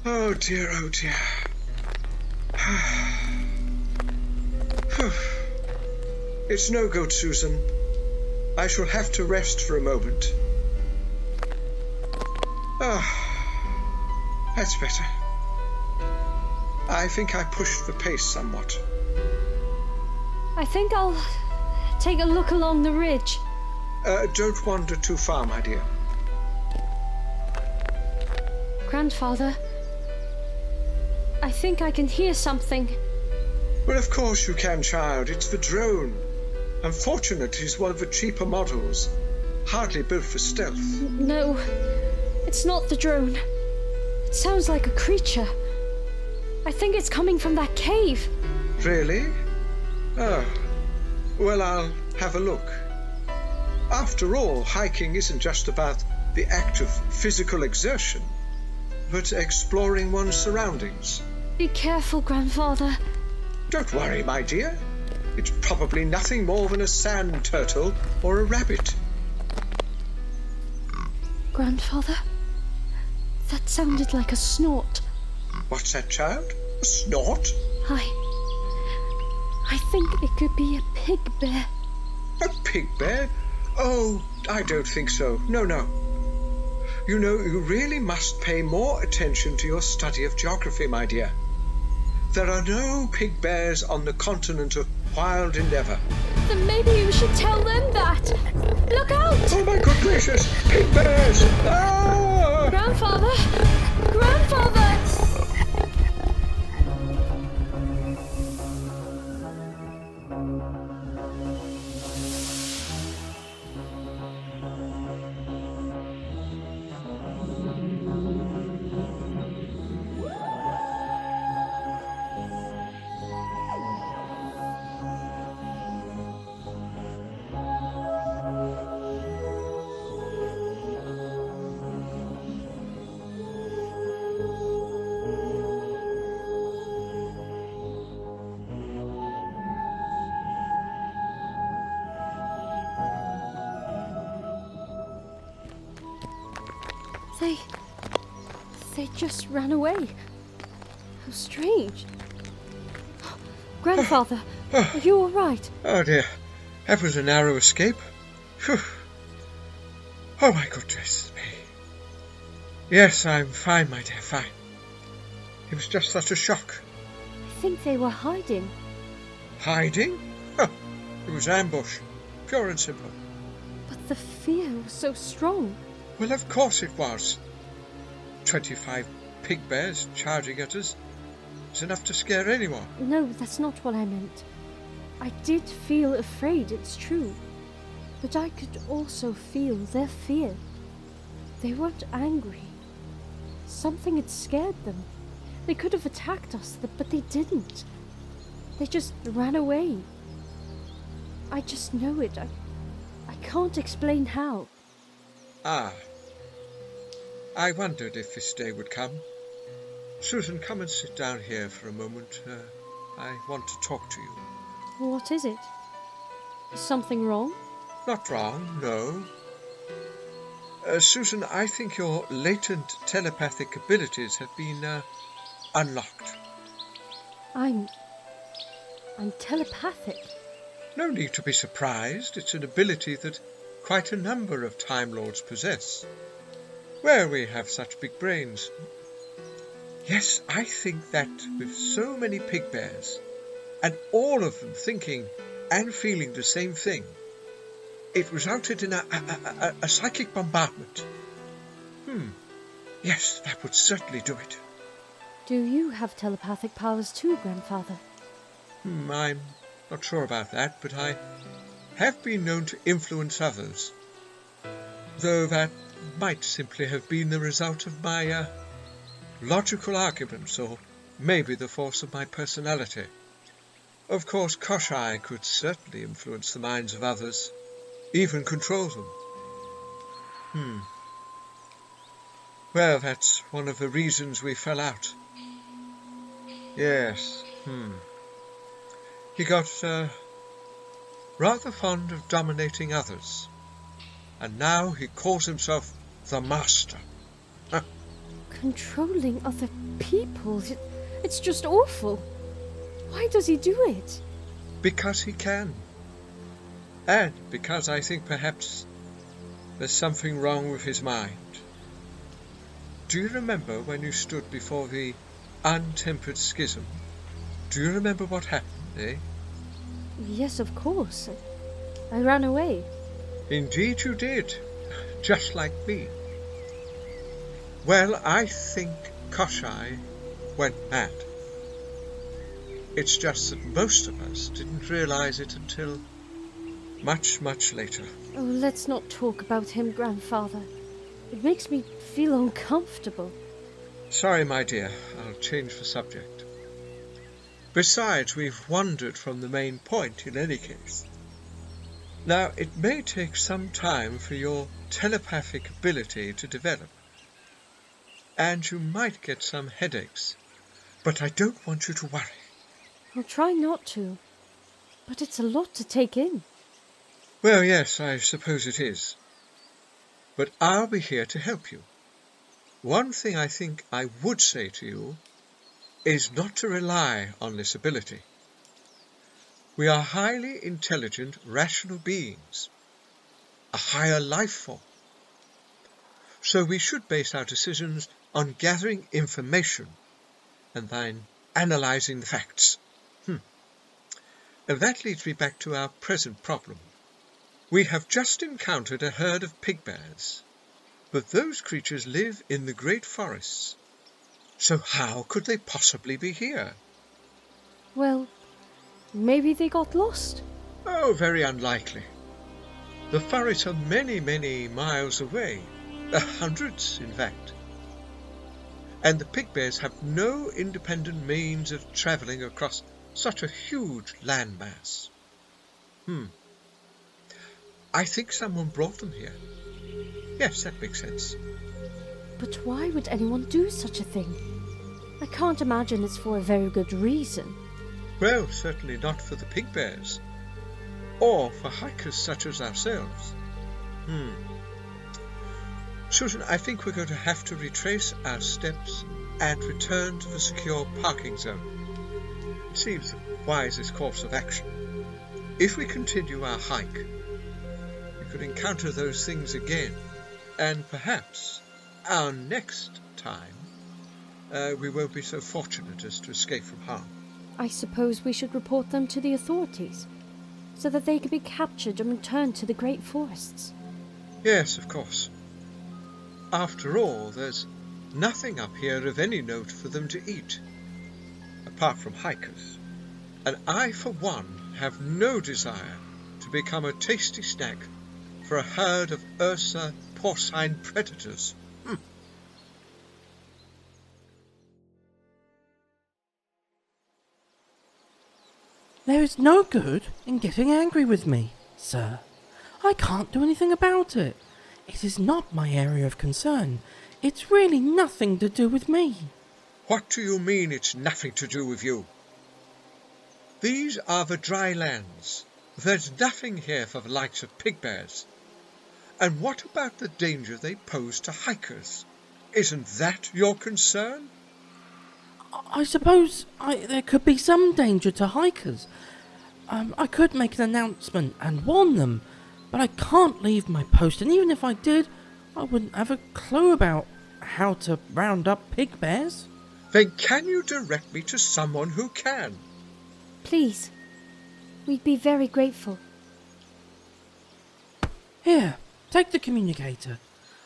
Oh dear, oh dear. It's no good, Susan. I shall have to rest for a moment. Ah, that's better. I think I pushed the pace somewhat. I think I'll take a look along the ridge. Don't wander too far, my dear. Grandfather, I think I can hear something. Well, of course you can, child. It's the drone. Unfortunately, it's one of the cheaper models. Hardly built for stealth. No, it's not the drone. It sounds like a creature. I think it's coming from that cave. Really? Oh. Well, I'll have a look. After all, hiking isn't just about the act of physical exertion, but exploring one's surroundings. Be careful, Grandfather. Don't worry, my dear. It's probably nothing more than a sand turtle or a rabbit. Grandfather? That sounded like a snort. What's that, child? A snort? I think it could be a pig bear. A pig bear? Oh, I don't think so. No. You know, you really must pay more attention to your study of geography, my dear. There are no pig bears on the continent of wild endeavour. Then maybe you should tell them that. Look out! Oh my good gracious! Pig bears! Ah! Grandfather! Grandfather! They just ran away. How strange. Grandfather, are you all right? Oh dear, that was a narrow escape. Phew. Oh my goodness me. Yes, I'm fine, my dear, fine. It was just such a shock. I think they were hiding. Hiding? Huh. It was ambush, pure and simple. But the fear was so strong. Well, of course it was. 25 pig bears charging at us. It's enough to scare anyone. No, that's not what I meant. I did feel afraid, it's true. But I could also feel their fear. They weren't angry. Something had scared them. They could have attacked us, but they didn't. They just ran away. I just know it. I can't explain how. Ah. I wondered if this day would come. Susan, come and sit down here for a moment. I want to talk to you. What is it? Is something wrong? Not wrong, no. Susan, I think your latent telepathic abilities have been unlocked. I'm telepathic. No need to be surprised. It's an ability that quite a number of Time Lords possess. Well, we have such big brains. Yes, I think that with so many pig bears, and all of them thinking and feeling the same thing, it resulted in a psychic bombardment. Yes, that would certainly do it. Do you have telepathic powers too, Grandfather? I'm not sure about that, but I have been known to influence others. Though that might simply have been the result of my logical arguments, or maybe the force of my personality. Of course, Koshai could certainly influence the minds of others, even control them. Well, that's one of the reasons we fell out. Yes, He got rather fond of dominating others, and now he calls himself the Master. Controlling other people. It's just awful. Why does he do it? Because he can. And because I think perhaps there's something wrong with his mind. Do you remember when you stood before the untempered schism? Do you remember what happened, eh? Yes, of course. I ran away. Indeed you did. Just like me. Well, I think Koshai went mad. It's just that most of us didn't realize it until much, much later. Oh, let's not talk about him, Grandfather. It makes me feel uncomfortable. Sorry, my dear. I'll change the subject. Besides, we've wandered from the main point in any case. Now, it may take some time for your telepathic ability to develop. And you might get some headaches. But I don't want you to worry. I'll try not to. But it's a lot to take in. Well, yes, I suppose it is. But I'll be here to help you. One thing I think I would say to you is not to rely on this ability. We are highly intelligent, rational beings, a higher life form. So we should base our decisions on gathering information and then analysing the facts. And that leads me back to our present problem. We have just encountered a herd of pig bears, but those creatures live in the great forests. So how could they possibly be here? Well, maybe they got lost. Oh, very unlikely. The forests are many, many miles away, hundreds in fact. And the pig bears have no independent means of travelling across such a huge landmass. I think someone brought them here. Yes, that makes sense. But why would anyone do such a thing? I can't imagine it's for a very good reason. Well, certainly not for the pig bears. Or for hikers such as ourselves. Susan, I think we're going to have to retrace our steps and return to the secure parking zone. It seems the wisest course of action. If we continue our hike, we could encounter those things again, and perhaps our next time we won't be so fortunate as to escape from harm. I suppose we should report them to the authorities, so that they can be captured and returned to the great forests. Yes, of course. After all, there's nothing up here of any note for them to eat, apart from hikers. And I, for one, have no desire to become a tasty snack for a herd of Ursa porcine predators. There is no good in getting angry with me, sir. I can't do anything about it. It is not my area of concern. It's really nothing to do with me. What do you mean it's nothing to do with you? These are the Drylands. There's nothing here for the likes of pig bears. And what about the danger they pose to hikers? Isn't that your concern? I suppose there could be some danger to hikers. I could make an announcement and warn them, but I can't leave my post, and even if I did, I wouldn't have a clue about how to round up pig bears. Then can you direct me to someone who can? Please. We'd be very grateful. Here, take the communicator.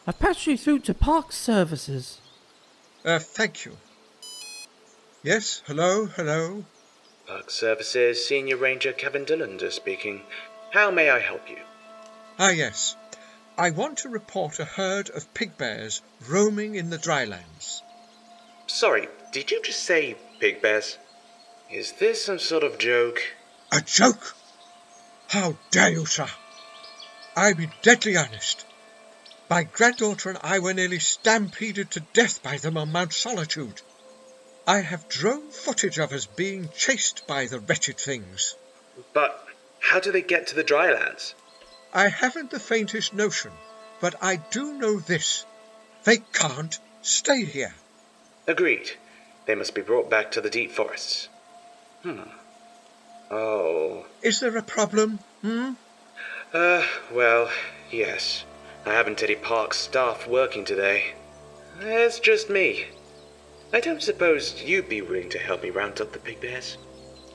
I've patched you through to Park Services. Thank you. Yes, hello. Park Services, Senior Ranger Kavindalunder speaking. How may I help you? Yes. I want to report a herd of pig bears roaming in the Drylands. Sorry, did you just say pig bears? Is this some sort of joke? A joke? How dare you, sir? I'm in deadly earnest. My granddaughter and I were nearly stampeded to death by them on Mount Solitude. I have drone footage of us being chased by the wretched things. But how do they get to the Drylands? I haven't the faintest notion, but I do know this. They can't stay here. Agreed. They must be brought back to the deep forests. Oh. Is there a problem, Well, yes. I haven't any park staff working today. It's just me. I don't suppose you'd be willing to help me round up the pig bears?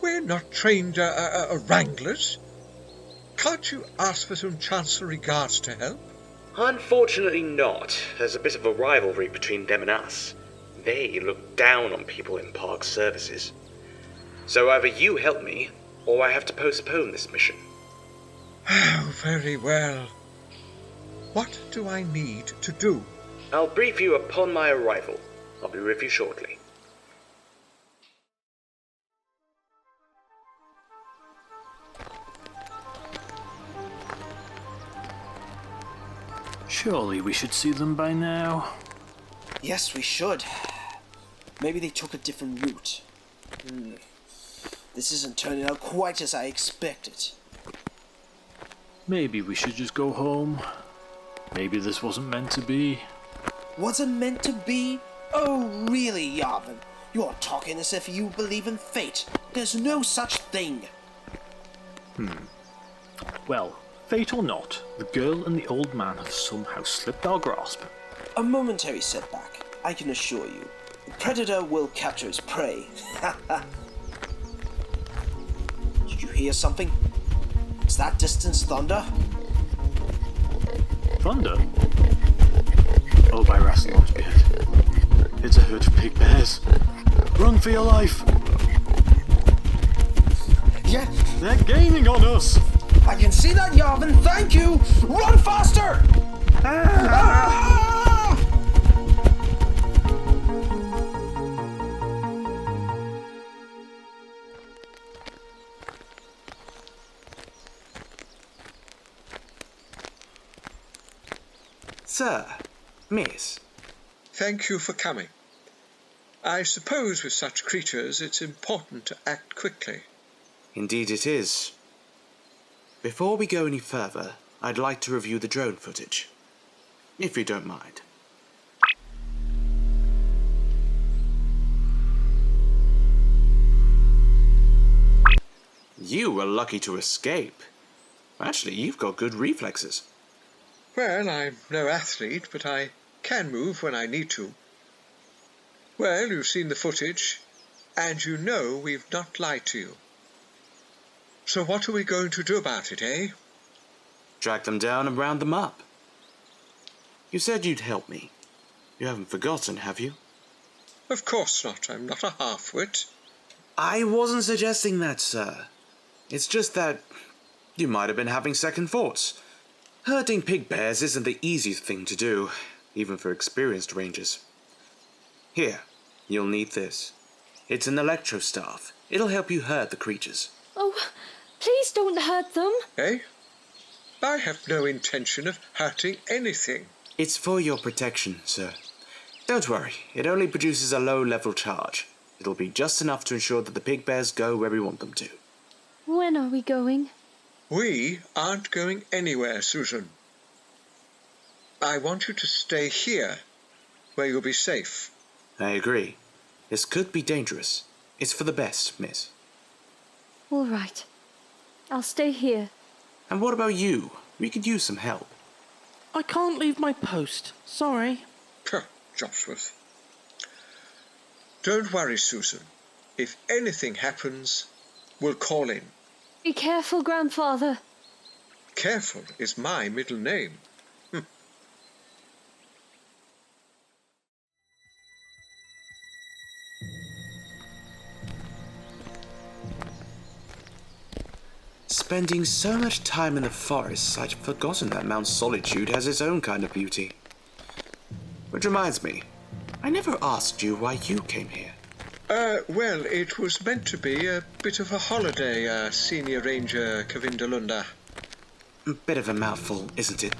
We're not trained wranglers. Can't you ask for some chancery guards to help? Unfortunately not. There's a bit of a rivalry between them and us. They look down on people in park services. So either you help me, or I have to postpone this mission. Oh, very well. What do I need to do? I'll brief you upon my arrival. I'll be with you shortly. Surely we should see them by now. Yes, we should. Maybe they took a different route. This isn't turning out quite as I expected. Maybe we should just go home. Maybe this wasn't meant to be. Wasn't meant to be? Oh, really, Javan? You're talking as if you believe in fate. There's no such thing. Well, fate or not, the girl and the old man have somehow slipped our grasp. A momentary setback, I can assure you. The predator will capture his prey. Did you hear something? Is that distance thunder? Thunder? Oh, by Rassilon's beard. It's a herd of pig bears. Run for your life! Yeah, They're gaining on us! I can see that, Javan. Thank you. Run faster! Ah! Sir, miss. Thank you for coming. I suppose with such creatures it's important to act quickly. Indeed it is. Before we go any further, I'd like to review the drone footage, if you don't mind. You were lucky to escape. Actually, you've got good reflexes. Well, I'm no athlete, but I can move when I need to. Well, you've seen the footage, and you know we've not lied to you. So what are we going to do about it, eh? Track them down and round them up. You said you'd help me. You haven't forgotten, have you? Of course not. I'm not a half-wit. I wasn't suggesting that, sir. It's just that you might have been having second thoughts. Herding pig bears isn't the easiest thing to do, even for experienced rangers. Here, you'll need this. It's an electrostaff. It'll help you herd the creatures. Oh, please don't hurt them. Eh? I have no intention of hurting anything. It's for your protection, sir. Don't worry, it only produces a low-level charge. It'll be just enough to ensure that the pig bears go where we want them to. When are we going? We aren't going anywhere, Susan. I want you to stay here, where you'll be safe. I agree. This could be dangerous. It's for the best, miss. All right. I'll stay here. And what about you? We could use some help. I can't leave my post. Sorry. Jopsworth. Don't worry, Susan. If anything happens, we'll call in. Be careful, Grandfather. Careful is my middle name. Spending so much time in the forests, I'd forgotten that Mount Solitude has its own kind of beauty. Which reminds me, I never asked you why you came here. Well, it was meant to be a bit of a holiday, Senior Ranger Kavindalunder. Bit of a mouthful, isn't it?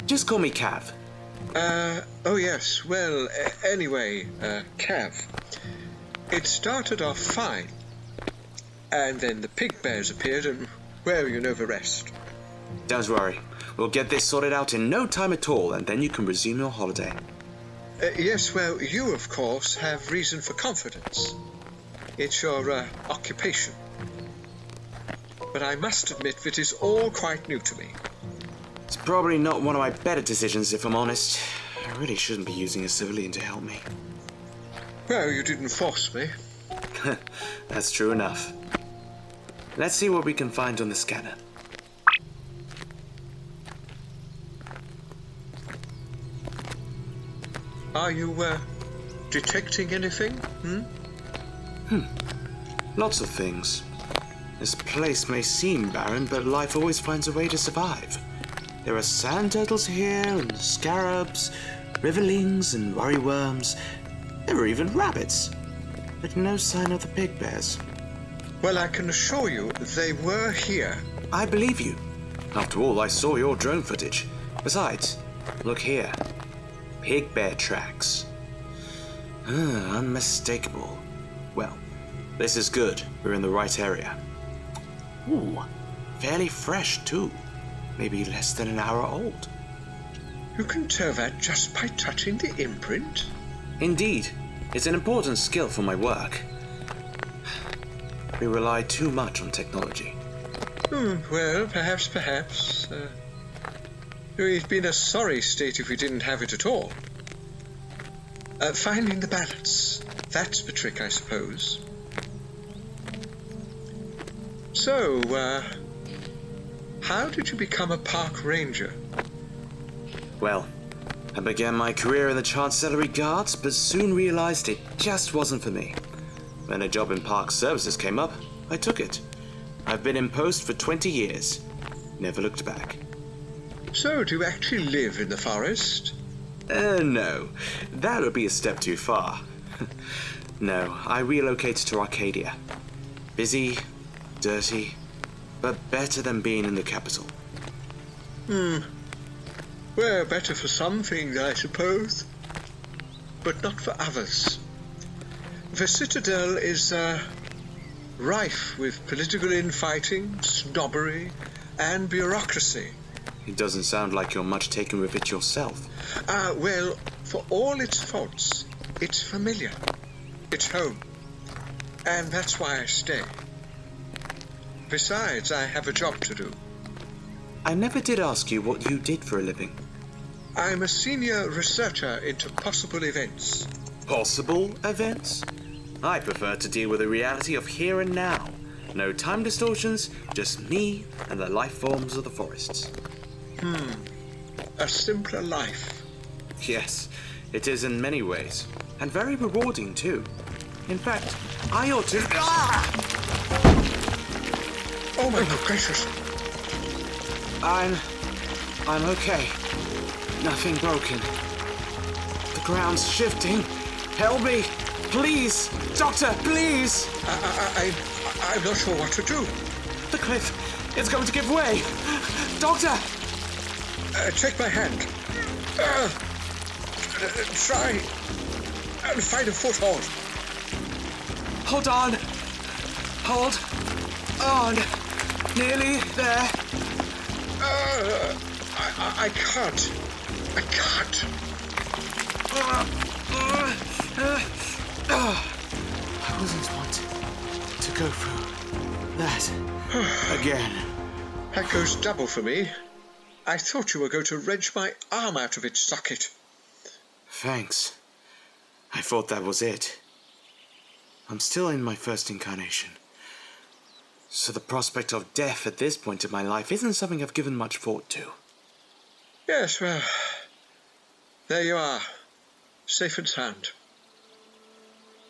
Just call me Cav. Oh yes, well, anyway, Cav. It started off fine. And then the pig bears appeared and, well, you know the rest. Don't worry, we'll get this sorted out in no time at all, and then you can resume your holiday. Yes, well, you, of course, have reason for confidence. It's your occupation. But I must admit that it's all quite new to me. It's probably not one of my better decisions, if I'm honest. I really shouldn't be using a civilian to help me. Well, you didn't force me. That's true enough. Let's see what we can find on the scanner. Are you, detecting anything? Lots of things. This place may seem barren, but life always finds a way to survive. There are sand turtles here, and scarabs, riverlings, and worryworms. There are even rabbits. But no sign of the pig bears. Well, I can assure you they were here. I believe you. After all, I saw your drone footage. Besides, look here. Pig bear tracks. Unmistakable. Well, this is good. We're in the right area. Ooh, fairly fresh too. Maybe less than an hour old. You can tell that just by touching the imprint? Indeed. It's an important skill for my work. We rely too much on technology. Well, perhaps. We'd be in a sorry state if we didn't have it at all. Finding the balance. That's the trick, I suppose. So, how did you become a park ranger? Well, I began my career in the Chancellery Guards, but soon realized it just wasn't for me. When a job in park services came up, I took it. I've been in post for 20 years. Never looked back. So, do you actually live in the forest? No. That would be a step too far. No, I relocated to Arcadia. Busy, dirty, but better than being in the capital. Well, better for some things, I suppose. But not for others. The Citadel is, rife with political infighting, snobbery, and bureaucracy. It doesn't sound like you're much taken with it yourself. Well, for all its faults, it's familiar. It's home. And that's why I stay. Besides, I have a job to do. I never did ask you what you did for a living. I'm a senior researcher into possible events. Possible events? I prefer to deal with the reality of here and now. No time distortions, just me and the life forms of the forests. A simpler life. Yes, it is in many ways. And very rewarding, too. In fact, I ought to... Oh my good gracious. I'm okay. Nothing broken. The ground's shifting. Help me! Please! Doctor, please! I'm not sure what to do. The cliff is going to give way! Doctor! Take my hand. Try and find a foothold. Hold on. Hold on. Nearly there. I can't. I can't. I wasn't wanting to go through that again. That goes double for me. I thought you were going to wrench my arm out of its socket. Thanks. I thought that was it. I'm still in my first incarnation. So the prospect of death at this point in my life isn't something I've given much thought to. Yes, well, there you are, safe and sound.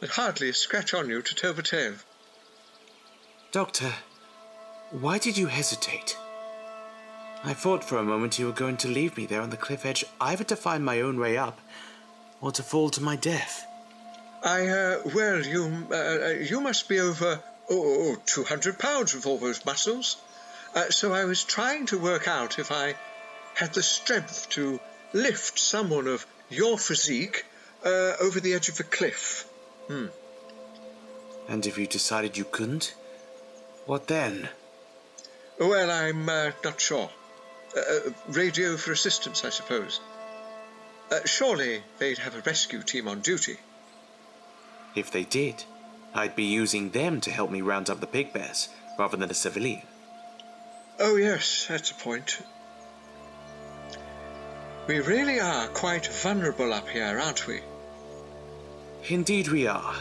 But hardly a scratch on you to tell the tale. Doctor, why did you hesitate? I thought for a moment you were going to leave me there on the cliff edge, either to find my own way up, or to fall to my death. Well, you must be over 200 pounds with all those muscles. So I was trying to work out if I had the strength to lift someone of your physique over the edge of the cliff. And if you decided you couldn't, what then? Well, I'm not sure. Radio for assistance, I suppose. Surely they'd have a rescue team on duty. If they did, I'd be using them to help me round up the pig bears, rather than a civilian. Oh yes, that's a point. We really are quite vulnerable up here, aren't we? Indeed we are.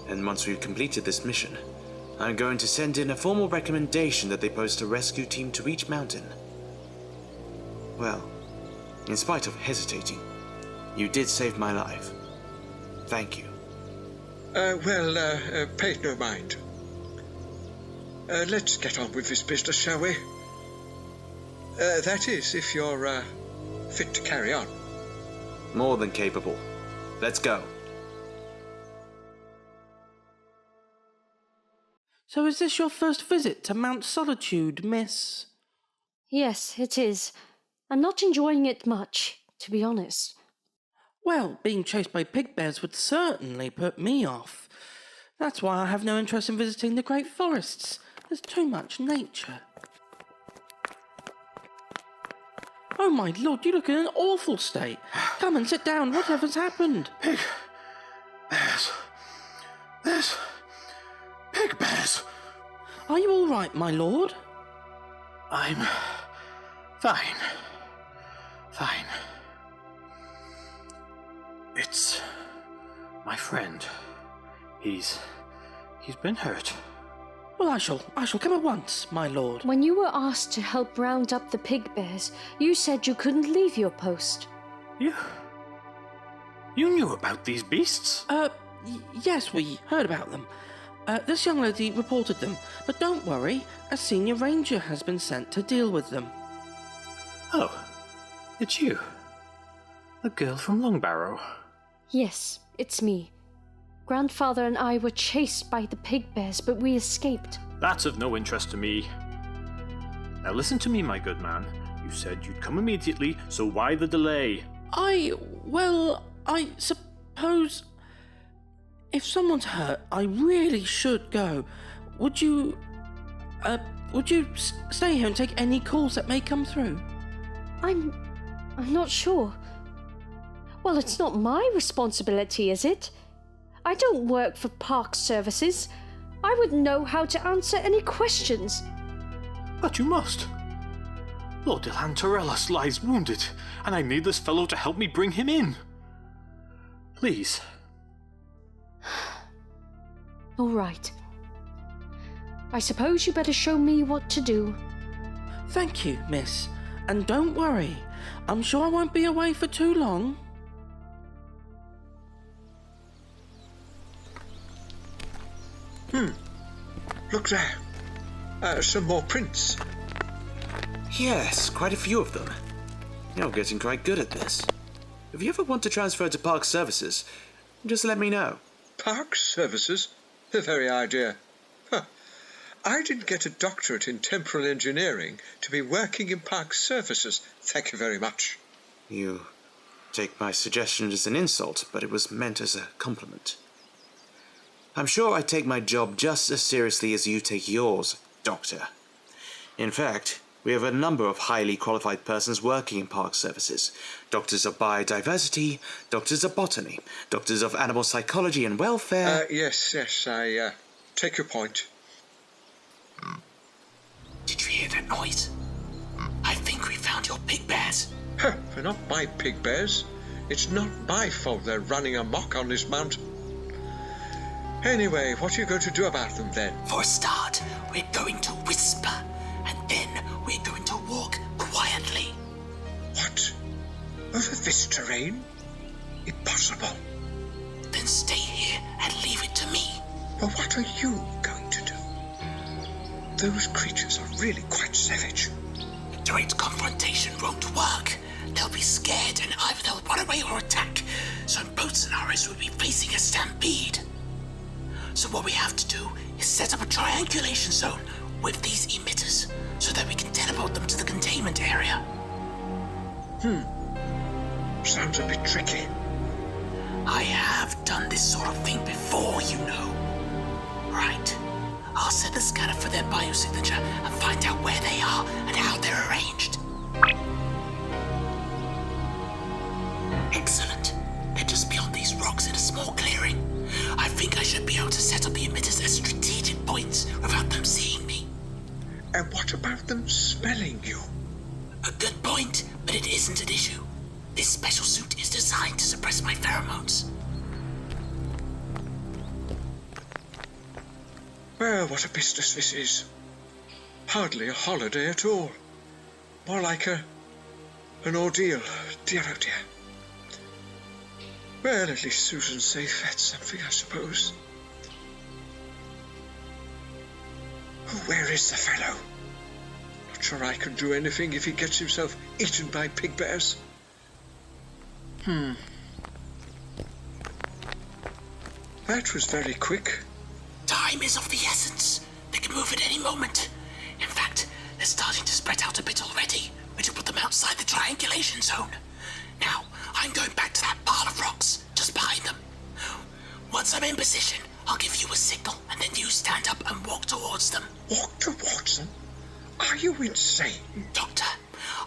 And once we've completed this mission, I'm going to send in a formal recommendation that they post a rescue team to each mountain. Well, in spite of hesitating, you did save my life. Thank you. Pay it no mind. Let's get on with this business, shall we? That is, if you're, fit to carry on. More than capable. Let's go. So is this your first visit to Mount Solitude, miss? Yes, it is. I'm not enjoying it much, to be honest. Well, being chased by pig bears would certainly put me off. That's why I have no interest in visiting the great forests. There's too much nature. Oh my lord, you look in an awful state. Come and sit down. Whatever's happened? Pig bears. There's pig bears. Are you all right, my lord? I'm fine. Fine. It's my friend. He's been hurt. Well, I shall come at once, my lord. When you were asked to help round up the pig bears, you said you couldn't leave your post. You knew about these beasts? Yes, we heard about them. This young lady reported them, but don't worry, a senior ranger has been sent to deal with them. Oh, it's you. The girl from Longbarrow. Yes, it's me. Grandfather and I were chased by the pig bears, but we escaped. That's of no interest to me. Now listen to me, my good man. You said you'd come immediately, so why the delay? I suppose... If someone's hurt, I really should go. Would you stay here and take any calls that may come through? I'm not sure. Well, it's not my responsibility, is it? I don't work for park services. I wouldn't know how to answer any questions. But you must. Lord Illantorellus lies wounded, and I need this fellow to help me bring him in. Please. All right. I suppose you better show me what to do. Thank you, miss. And don't worry, I'm sure I won't be away for too long. Look there. Some more prints. Yes, quite a few of them. You're getting quite good at this. If you ever want to transfer to Park Services, just let me know. Park Services? The very idea. I didn't get a doctorate in temporal engineering to be working in Park Services. Thank you very much. You take my suggestion as an insult, but it was meant as a compliment. I'm sure I take my job just as seriously as you take yours, Doctor. In fact, we have a number of highly qualified persons working in Park Services. Doctors of biodiversity, doctors of botany, doctors of animal psychology and welfare... Yes, I take your point. Did you hear that noise? I think we found your pig bears. They're not my pig bears. It's not my fault they're running amok on this mountain. Anyway, what are you going to do about them then? For a start, we're going to whisper, and then we're going to walk quietly. What? Over this terrain? Impossible. Then stay here and leave it to me. Well, what are you going to do? Those creatures are really quite savage. Direct confrontation won't work. They'll be scared and either they'll run away or attack. So in both scenarios, we'll be facing a stampede. So what we have to do is set up a triangulation zone with these emitters so that we can teleport them to the containment area. Sounds a bit tricky. I have done this sort of thing before, you know. Right. I'll set the scanner for their biosignature and find out where they are and how they're arranged. Excellent. They're just beyond these rocks in a small clearing. I think I should be able to set up the emitters at strategic points without them seeing me. And what about them smelling you? A good point, but it isn't an issue. This special suit is designed to suppress my pheromones. Well, what a business this is. Hardly a holiday at all. More like an ordeal. Dear, oh dear. Well, at least Susan's safe. That's something, I suppose. Oh, where is the fellow? Not sure I can do anything if he gets himself eaten by pig bears. That was very quick. Time is of the essence. They can move at any moment. In fact, they're starting to spread out a bit already, which will put them outside the triangulation zone. Now, I'm going back to that pile of rocks, just behind them. Once I'm in position, I'll give you a signal, and then you stand up and walk towards them. Walk towards them? Are you insane? Doctor,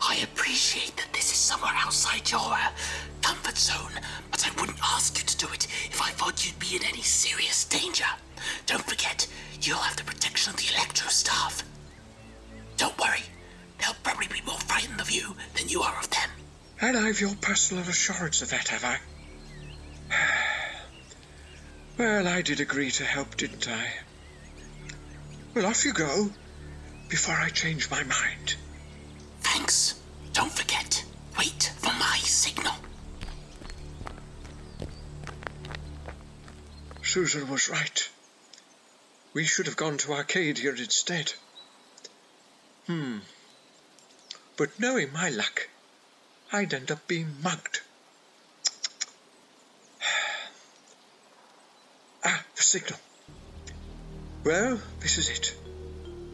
I appreciate that this is somewhere outside your comfort zone, but I wouldn't ask you to do it if I thought you'd be in any serious danger. Don't forget, you'll have the protection of the Electro staff. Don't worry, they'll probably be more frightened of you than you are of them. And I've your personal assurance of that, have I? Well, I did agree to help, didn't I? Well, off you go, before I change my mind. Thanks. Don't forget, wait for my signal. Susan was right. We should have gone to Arcadia instead. But knowing my luck, I'd end up being mugged. The signal. Well, this is it.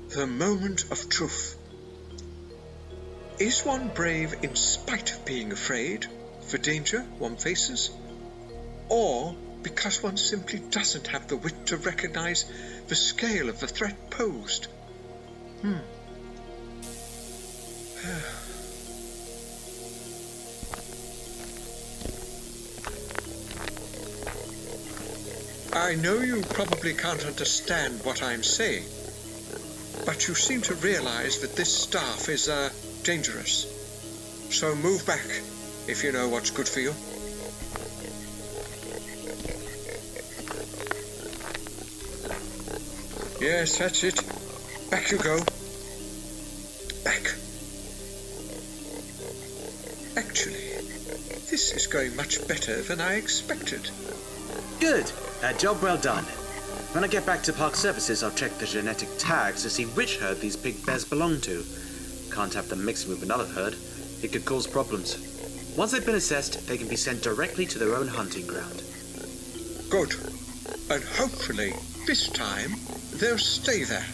The moment of truth. Is one brave in spite of being afraid, for danger one faces? Or because one simply doesn't have the wit to recognize the scale of the threat posed? I know you probably can't understand what I'm saying, but you seem to realize that this staff is, dangerous. So move back, if you know what's good for you. Yes, that's it. Back you go. Back. Actually, this is going much better than I expected. Good. Job well done. When I get back to Park Services, I'll check the genetic tags to see which herd these pig bears belong to. Can't have them mixing with another herd. It could cause problems. Once they've been assessed, they can be sent directly to their own hunting ground. Good. And hopefully, this time, they'll stay there.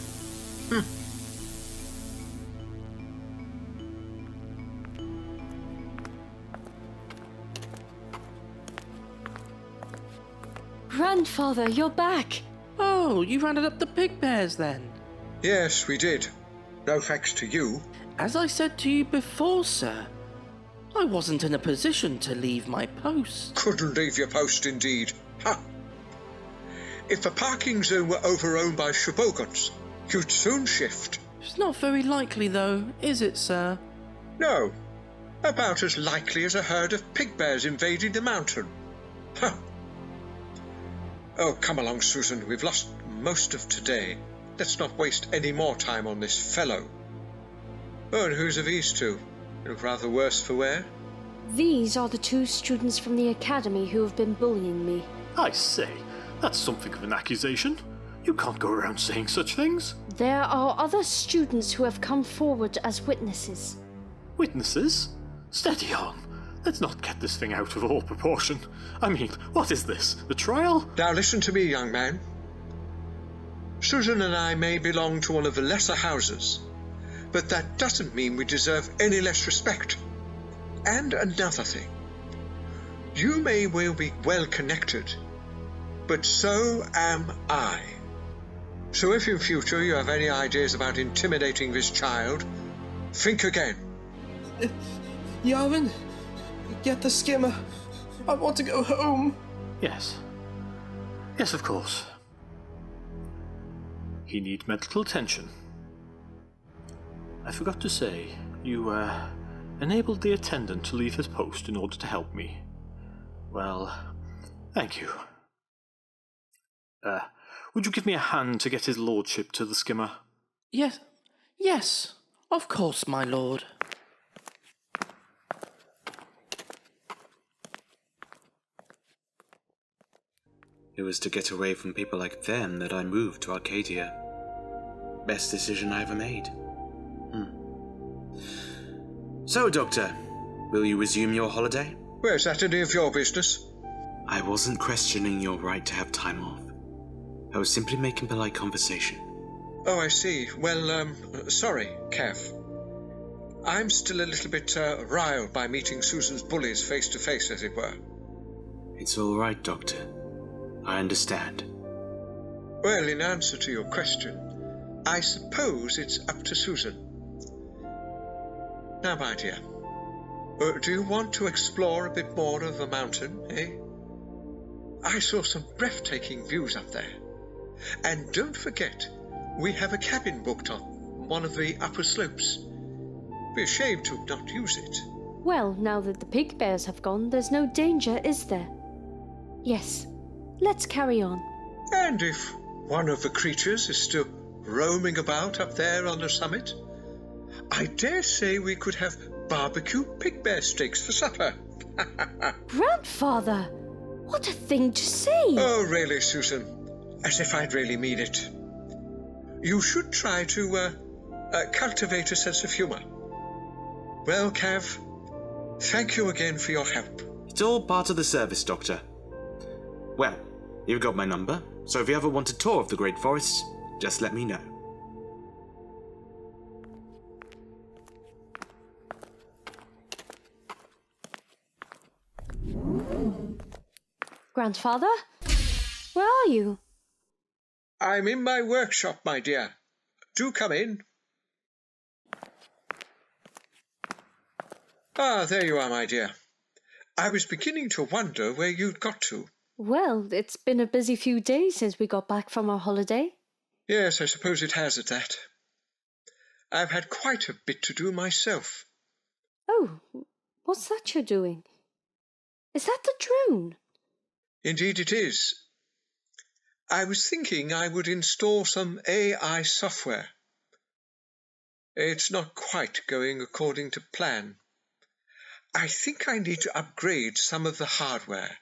Grandfather, you're back! Oh, you rounded up the pig bears then? Yes, we did. No thanks to you. As I said to you before, sir, I wasn't in a position to leave my post. Couldn't leave your post, indeed. Ha! If the parking zone were overrun by Shobogans, you'd soon shift. It's not very likely, though, is it, sir? No. About as likely as a herd of pig bears invading the mountain. Ha! Oh, come along, Susan. We've lost most of today. Let's not waste any more time on this fellow. Oh, and who's of these two? They look rather worse for wear. These are the two students from the academy who have been bullying me. I say, that's something of an accusation. You can't go around saying such things. There are other students who have come forward as witnesses. Witnesses? Steady on. Let's not get this thing out of all proportion. I mean, what is this? The trial? Now listen to me, young man. Susan and I may belong to one of the lesser houses, but that doesn't mean we deserve any less respect. And another thing. You may well be well connected, but so am I. So if in future you have any ideas about intimidating this child, think again. Yavin, get the skimmer. I want to go home. Yes. Yes, of course. He needs medical attention. I forgot to say, you, enabled the attendant to leave his post in order to help me. Well, thank you. Would you give me a hand to get his lordship to the skimmer? Yes, of course, my lord. It was to get away from people like them that I moved to Arcadia. Best decision I ever made. So, Doctor, will you resume your holiday? Well, is that any of your business? I wasn't questioning your right to have time off. I was simply making polite conversation. Oh, I see. Well, sorry, Cav. I'm still a little bit riled by meeting Susan's bullies face to face, as it were. It's all right, Doctor. I understand. Well, in answer to your question, I suppose it's up to Susan. Now, my dear, do you want to explore a bit more of the mountain, eh? I saw some breathtaking views up there. And don't forget, we have a cabin booked on one of the upper slopes. Be ashamed to not use it. Well, now that the pig bears have gone, there's no danger, is there? Yes, let's carry on. And if one of the creatures is still roaming about up there on the summit, I dare say we could have barbecue pig bear steaks for supper. Grandfather, what a thing to say! Oh, really, Susan? As if I'd really mean it. You should try to cultivate a sense of humour. Well, Cav, thank you again for your help. It's all part of the service, Doctor. Well, you've got my number, so if you ever want a tour of the Great Forests, just let me know. Grandfather? Where are you? I'm in my workshop, my dear. Do come in. Ah, there you are, my dear. I was beginning to wonder where you'd got to. Well, it's been a busy few days since we got back from our holiday. Yes, I suppose it has at that. I've had quite a bit to do myself. Oh, what's that you're doing? Is that the drone? Indeed it is. I was thinking I would install some AI software. It's not quite going according to plan. I think I need to upgrade some of the hardware.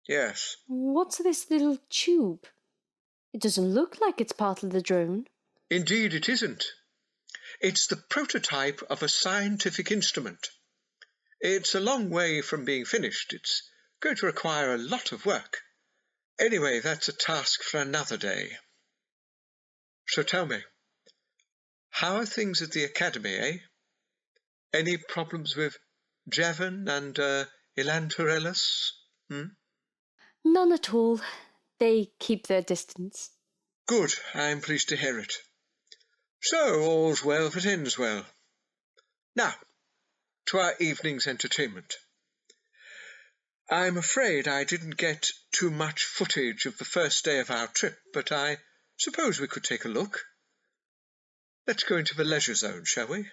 Yes. What's this little tube? It doesn't look like it's part of the drone. Indeed it isn't. It's the prototype of a scientific instrument. It's a long way from being finished. It's going to require a lot of work. Anyway, that's a task for another day. So tell me, how are things at the academy, eh? Any problems with Javan and Illantorellus? None at all. They keep their distance. Good, I'm pleased to hear it. So, all's well that ends well. Now, to our evening's entertainment. I'm afraid I didn't get too much footage of the first day of our trip, but I suppose we could take a look. Let's go into the leisure zone, shall we?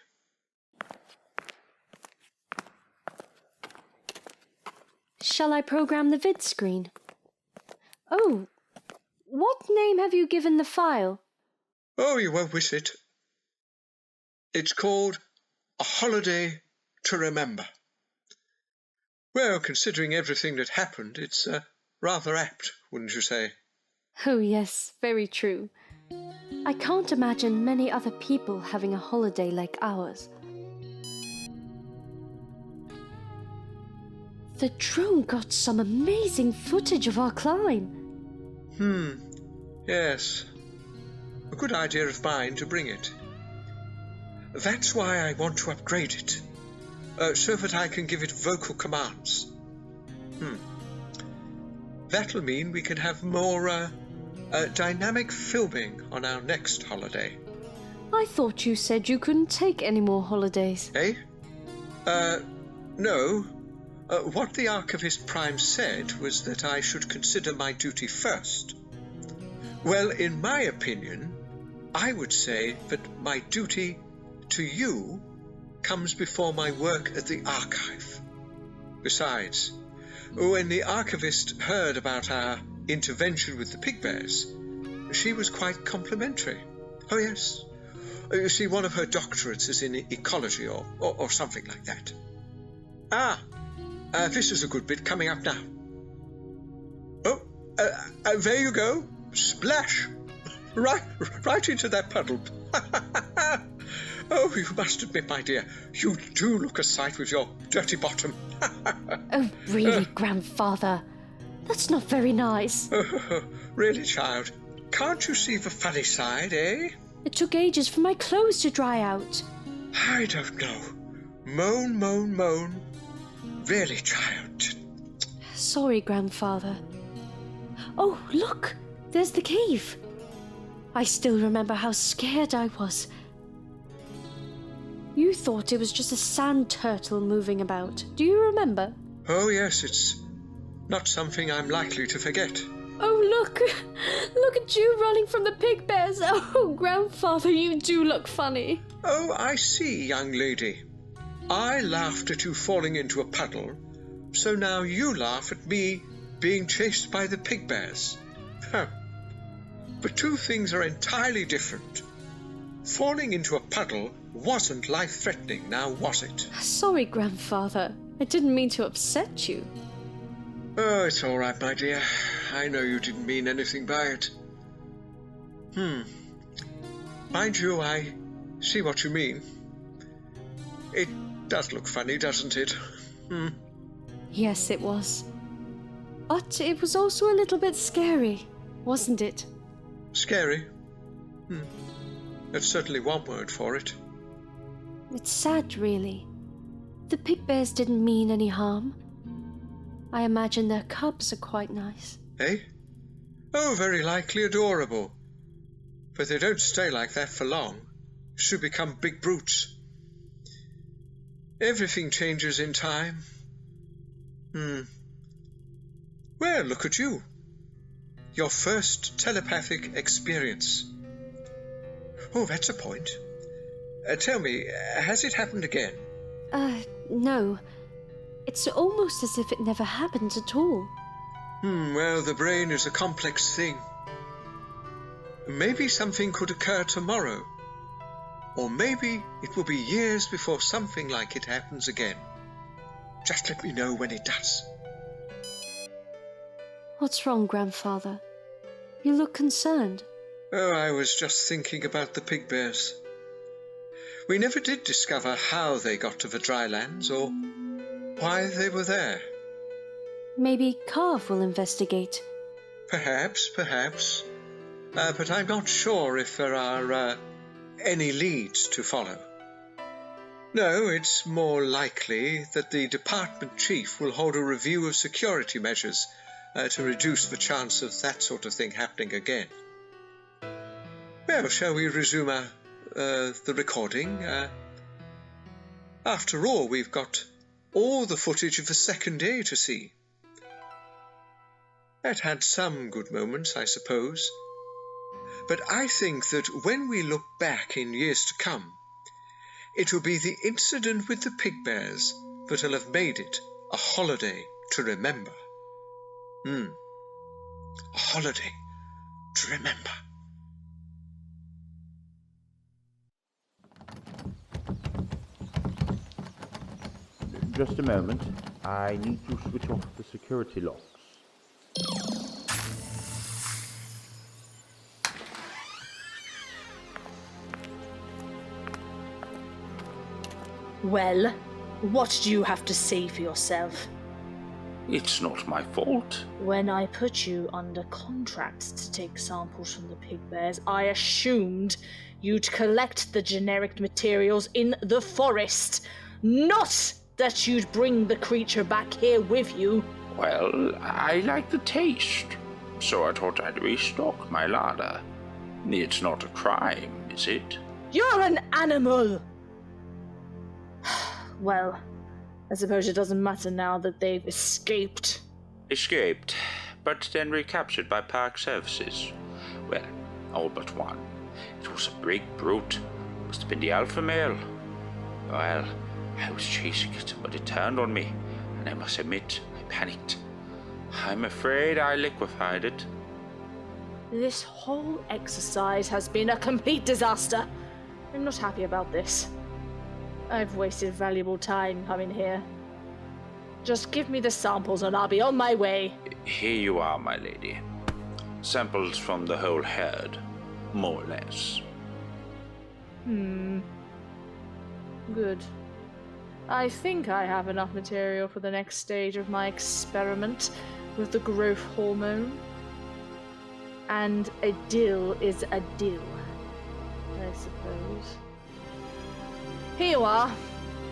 Shall I program the vid screen? Oh, what name have you given the file? Oh, you won't wish it. It's called A Holiday to Remember. Well, considering everything that happened, it's rather apt, wouldn't you say? Oh yes, very true. I can't imagine many other people having a holiday like ours. The drone got some amazing footage of our climb. Yes. A good idea of mine to bring it. That's why I want to upgrade it, so that I can give it vocal commands. That'll mean we can have more dynamic filming on our next holiday. I thought you said you couldn't take any more holidays. Eh? No. What the Archivist Prime said was that I should consider my duty first. Well, in my opinion, I would say that my duty to you comes before my work at the archive. Besides, when the archivist heard about our intervention with the pig bears, she was quite complimentary. Oh, yes. You see, one of her doctorates is in ecology or something like that. This is a good bit coming up now. Oh, there you go. Splash! Right into that puddle. Oh, you must admit, my dear, you do look a sight with your dirty bottom. Oh, really, Grandfather? That's not very nice. Really, child? Can't you see the funny side, eh? It took ages for my clothes to dry out. I don't know. Moan, moan, moan. Really, child? Sorry, Grandfather. Oh, look! There's the cave. I still remember how scared I was. You thought it was just a sand turtle moving about. Do you remember? Oh, yes, it's not something I'm likely to forget. Oh, look! Look at you running from the pig bears. Oh, Grandfather, you do look funny. Oh, I see, young lady. I laughed at you falling into a puddle, so now you laugh at me being chased by the pig bears. The two things are entirely different. Falling into a puddle wasn't life-threatening, now was it? Sorry, Grandfather. I didn't mean to upset you. Oh, it's all right, my dear. I know you didn't mean anything by it. Mind you, I see what you mean. It does look funny, doesn't it? Yes, it was. But it was also a little bit scary, wasn't it? Scary? That's certainly one word for it. It's sad, really. The pig bears didn't mean any harm. I imagine their cubs are quite nice. Eh? Oh, very likely adorable. But they don't stay like that for long. Soon become big brutes. Everything changes in time. Well, look at you. Your first telepathic experience. Oh, that's a point. Tell me, has it happened again? No. It's almost as if it never happened at all. Well, the brain is a complex thing. Maybe something could occur tomorrow. Or maybe it will be years before something like it happens again. Just let me know when it does. What's wrong, Grandfather? You look concerned. Oh, I was just thinking about the pig bears. We never did discover how they got to the Drylands or why they were there. Maybe Carve will investigate. Perhaps. But I'm not sure if there are any leads to follow. No, it's more likely that the department chief will hold a review of security measures to reduce the chance of that sort of thing happening again. Well, shall we resume the recording? After all, we've got all the footage of the second day to see. That had some good moments, I suppose. But I think that when we look back in years to come, it will be the incident with the pig bears that will have made it a holiday to remember. A holiday to remember. Just a moment. I need to switch off the security locks. Well, what do you have to say for yourself? It's not my fault. When I put you under contract to take samples from the pig bears, I assumed you'd collect the generic materials in the forest, not that you'd bring the creature back here with you. Well, I like the taste, so I thought I'd restock my larder. It's not a crime, is it? You're an animal! Well, I suppose it doesn't matter now that they've escaped. Escaped, but then recaptured by park services. Well, all but one. It was a big brute. Must have been the alpha male. Well, I was chasing it, but it turned on me, and I must admit, I panicked. I'm afraid I liquefied it. This whole exercise has been a complete disaster. I'm not happy about this. I've wasted valuable time coming here. Just give me the samples and I'll be on my way. Here you are, my lady. Samples from the whole herd, more or less. Good. I think I have enough material for the next stage of my experiment with the growth hormone. And a deal is a deal, I suppose. Here you are,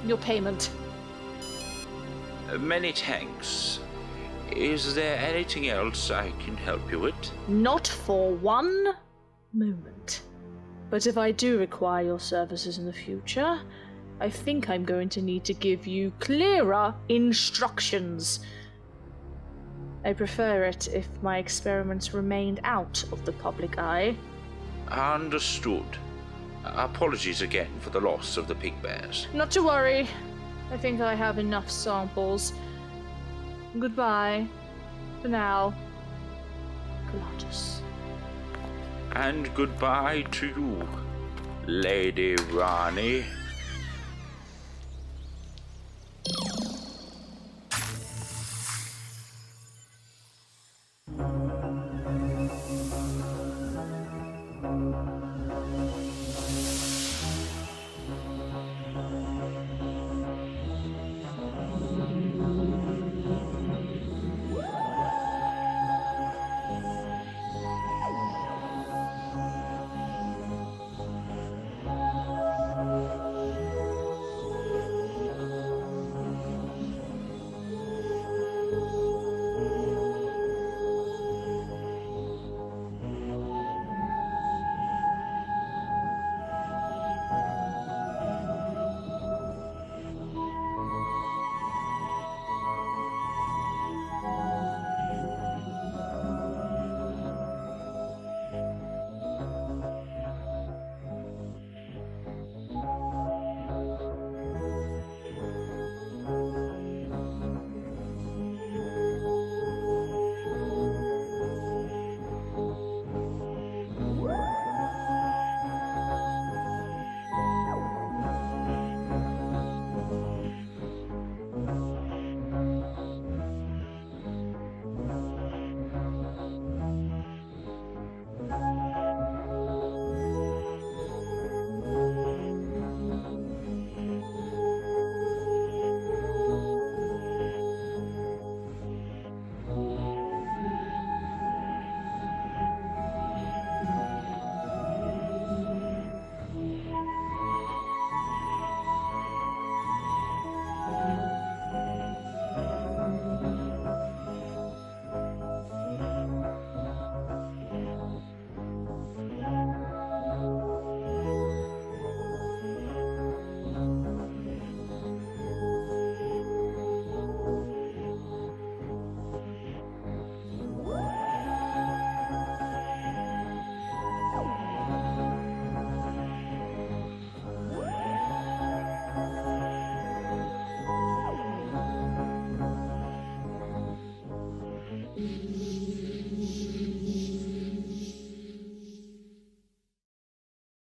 your payment. Many thanks. Is there anything else I can help you with? Not for one moment. But if I do require your services in the future, I think I'm going to need to give you clearer instructions. I prefer it if my experiments remained out of the public eye. Understood. Apologies again for the loss of the pig bears. Not to worry. I think I have enough samples. Goodbye. For now. Glottis. And goodbye to you, Lady Rani.